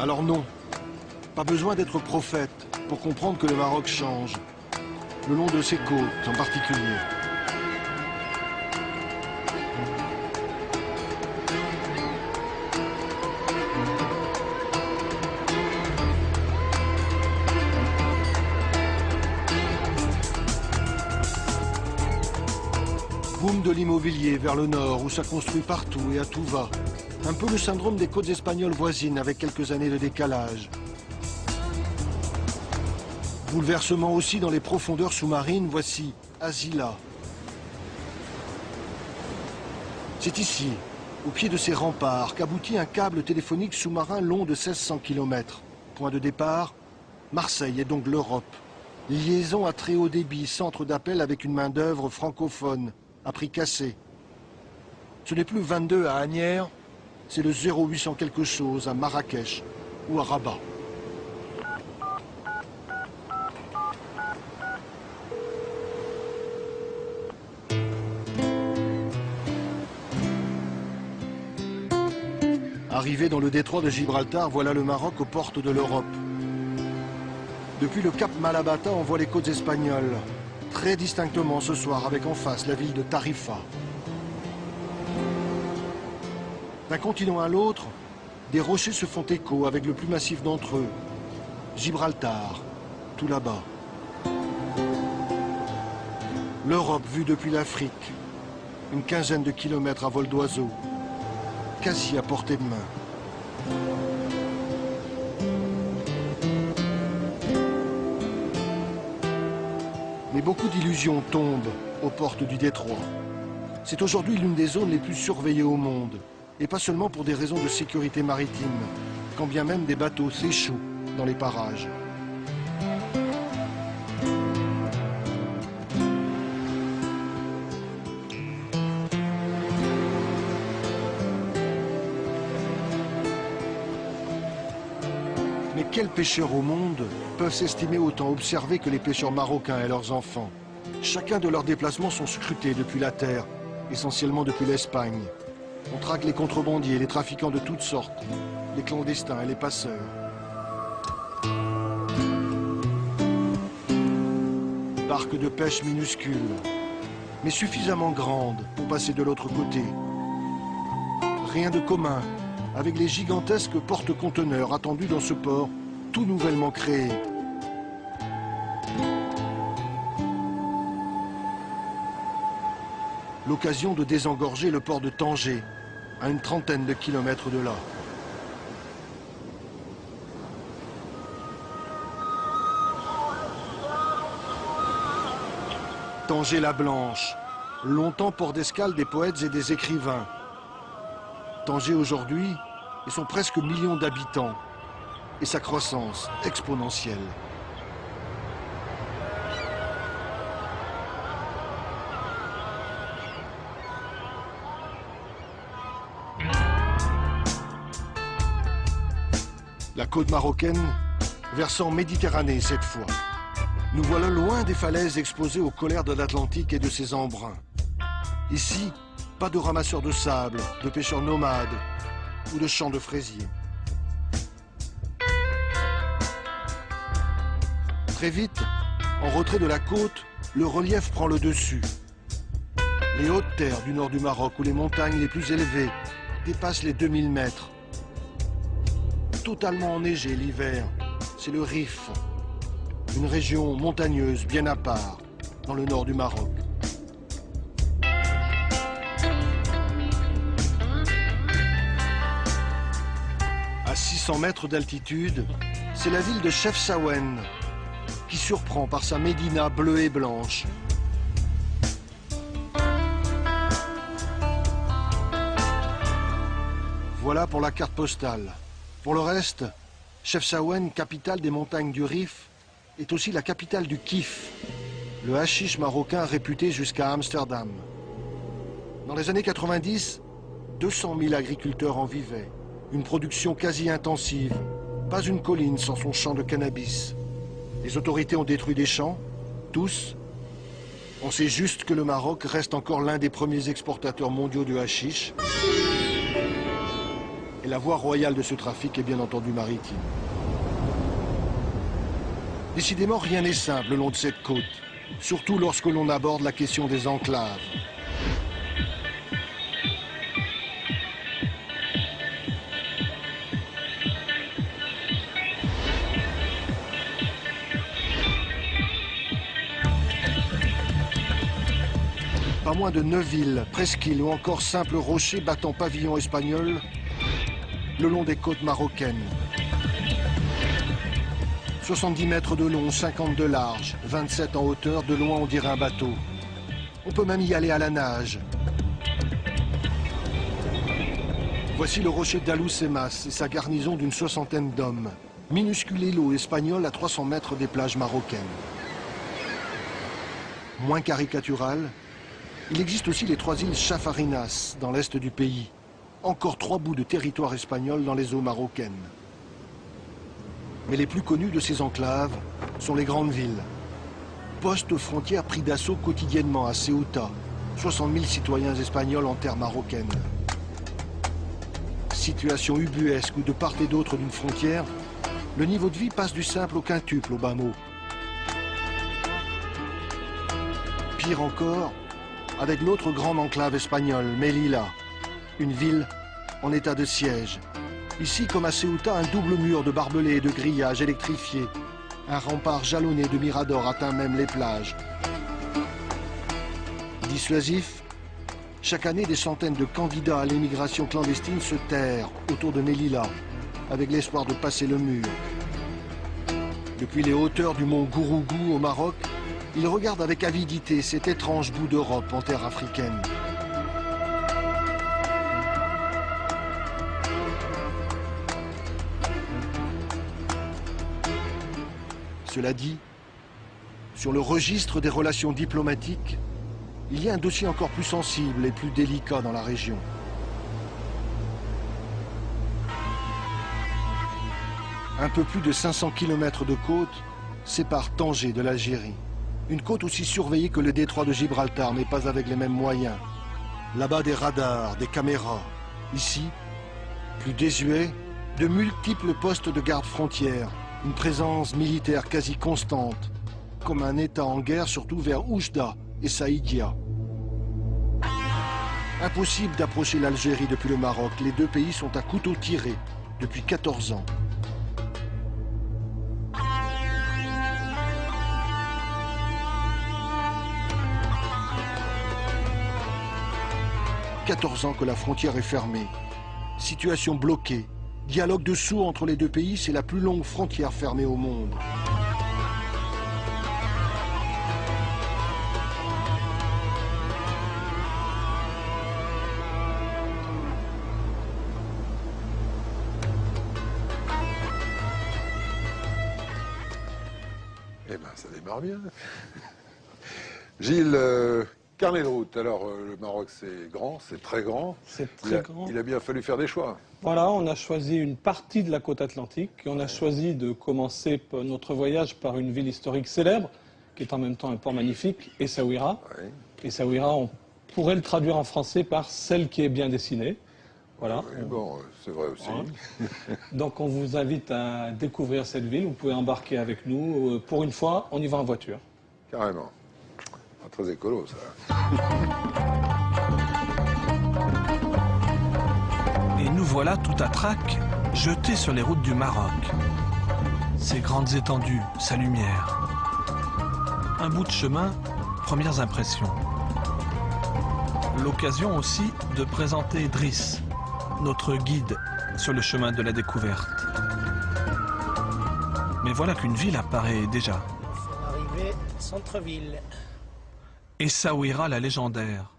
Alors non, pas besoin d'être prophète pour comprendre que le Maroc change, le long de ses côtes en particulier. Boom de l'immobilier vers le nord où ça construit partout et à tout va. Un peu le syndrome des côtes espagnoles voisines avec quelques années de décalage. Bouleversement aussi dans les profondeurs sous-marines, voici Azila. C'est ici, au pied de ces remparts, qu'aboutit un câble téléphonique sous-marin long de 1600 km. Point de départ, Marseille et donc l'Europe. Liaison à très haut débit, centre d'appel avec une main-d'œuvre francophone, à prix cassé. Ce n'est plus 22 à Asnières, c'est le 0800 quelque chose à Marrakech ou à Rabat. Arrivé dans le détroit de Gibraltar, voilà le Maroc aux portes de l'Europe. Depuis le cap Malabata, on voit les côtes espagnoles, très distinctement ce soir, avec en face la ville de Tarifa. D'un continent à l'autre, des rochers se font écho avec le plus massif d'entre eux, Gibraltar, tout là-bas. L'Europe vue depuis l'Afrique, une quinzaine de kilomètres à vol d'oiseau, quasi à portée de main. Mais beaucoup d'illusions tombent aux portes du détroit. C'est aujourd'hui l'une des zones les plus surveillées au monde. Et pas seulement pour des raisons de sécurité maritime, quand bien même des bateaux s'échouent dans les parages. Mais quels pêcheurs au monde peuvent s'estimer autant observés que les pêcheurs marocains et leurs enfants? Chacun de leurs déplacements sont scrutés depuis la terre, essentiellement depuis l'Espagne. On traque les contrebandiers, les trafiquants de toutes sortes, les clandestins et les passeurs. Barques de pêche minuscules, mais suffisamment grandes pour passer de l'autre côté. Rien de commun avec les gigantesques porte-conteneurs attendus dans ce port tout nouvellement créé. L'occasion de désengorger le port de Tanger, à une trentaine de kilomètres de là. Tanger-la-Blanche, longtemps port d'escale des poètes et des écrivains. Tanger aujourd'hui et son presque million d'habitants et sa croissance exponentielle. La côte marocaine, versant Méditerranée cette fois. Nous voilà loin des falaises exposées aux colères de l'Atlantique et de ses embruns. Ici, pas de ramasseurs de sable, de pêcheurs nomades ou de champs de fraisiers. Très vite, en retrait de la côte, le relief prend le dessus. Les hautes terres du nord du Maroc, où les montagnes les plus élevées dépassent les 2000 mètres. Totalement enneigé l'hiver, c'est le Rif, une région montagneuse bien à part dans le nord du Maroc. À 600 mètres d'altitude, c'est la ville de Chefchaouen qui surprend par sa médina bleue et blanche. Voilà pour la carte postale. Pour le reste, Chefchaouen, capitale des montagnes du Rif, est aussi la capitale du kiff, le hashish marocain réputé jusqu'à Amsterdam. Dans les années 90, 200 000 agriculteurs en vivaient. Une production quasi intensive, pas une colline sans son champ de cannabis. Les autorités ont détruit des champs, tous. On sait juste que le Maroc reste encore l'un des premiers exportateurs mondiaux de hashish. Et la voie royale de ce trafic est bien entendu maritime. Décidément, rien n'est simple le long de cette côte, surtout lorsque l'on aborde la question des enclaves. Pas moins de 9 villes, presqu'îles ou encore simples rochers battant pavillon espagnol le long des côtes marocaines. 70 mètres de long, 50 de large, 27 en hauteur, de loin on dirait un bateau. On peut même y aller à la nage. Voici le rocher d'Alucemas et sa garnison d'une 60aine d'hommes. Minuscule îlot espagnol à 300 mètres des plages marocaines. Moins caricatural, il existe aussi les 3 îles Chafarinas dans l'est du pays. Encore 3 bouts de territoire espagnol dans les eaux marocaines. Mais les plus connus de ces enclaves sont les grandes villes. Postes frontières pris d'assaut quotidiennement à Ceuta. 60 000 citoyens espagnols en terre marocaine. Situation ubuesque où de part et d'autre d'une frontière, le niveau de vie passe du simple au quintuple au bas mot. Pire encore, avec l'autre grande enclave espagnole, Melilla, une ville en état de siège. Ici, comme à Ceuta, un double mur de barbelés et de grillages électrifiés. Un rempart jalonné de miradors atteint même les plages. Dissuasif, chaque année, des centaines de candidats à l'émigration clandestine se terrent autour de Melilla, avec l'espoir de passer le mur. Depuis les hauteurs du mont Gourougou au Maroc, ils regardent avec avidité cet étrange bout d'Europe en terre africaine. Cela dit, sur le registre des relations diplomatiques, il y a un dossier encore plus sensible et plus délicat dans la région. Un peu plus de 500 km de côte séparent Tanger de l'Algérie. Une côte aussi surveillée que le détroit de Gibraltar, mais pas avec les mêmes moyens. Là-bas, des radars, des caméras. Ici, plus désuet, de multiples postes de garde-frontières. Une présence militaire quasi constante, comme un État en guerre, surtout vers Oujda et Saïdia. Impossible d'approcher l'Algérie depuis le Maroc. Les deux pays sont à couteau tiré depuis 14 ans. « 14 ans que la frontière est fermée. Situation bloquée. Dialogue de sourds entre les deux pays, c'est la plus longue frontière fermée au monde. » Eh bien, ça démarre bien. Gilles, carnet de route. Alors, le Maroc, c'est grand, c'est très grand. C'est très grand. Il a bien fallu faire des choix. Voilà, on a choisi une partie de la côte atlantique. On a choisi de commencer notre voyage par une ville historique célèbre, qui est en même temps un port magnifique, Essaouira. Ouais. Essaouira, on pourrait le traduire en français par celle qui est bien dessinée. Voilà. Oui, bon, c'est vrai aussi. Voilà. Donc on vous invite à découvrir cette ville. Vous pouvez embarquer avec nous. Pour une fois, on y va en voiture. Carrément. Pas très écolo, ça. Et nous voilà tout à trac, jetés sur les routes du Maroc. Ses grandes étendues, sa lumière. Un bout de chemin, premières impressions. L'occasion aussi de présenter Driss, notre guide sur le chemin de la découverte. Mais voilà qu'une ville apparaît déjà. Nous sommes arrivés centre-ville. Essaouira la légendaire.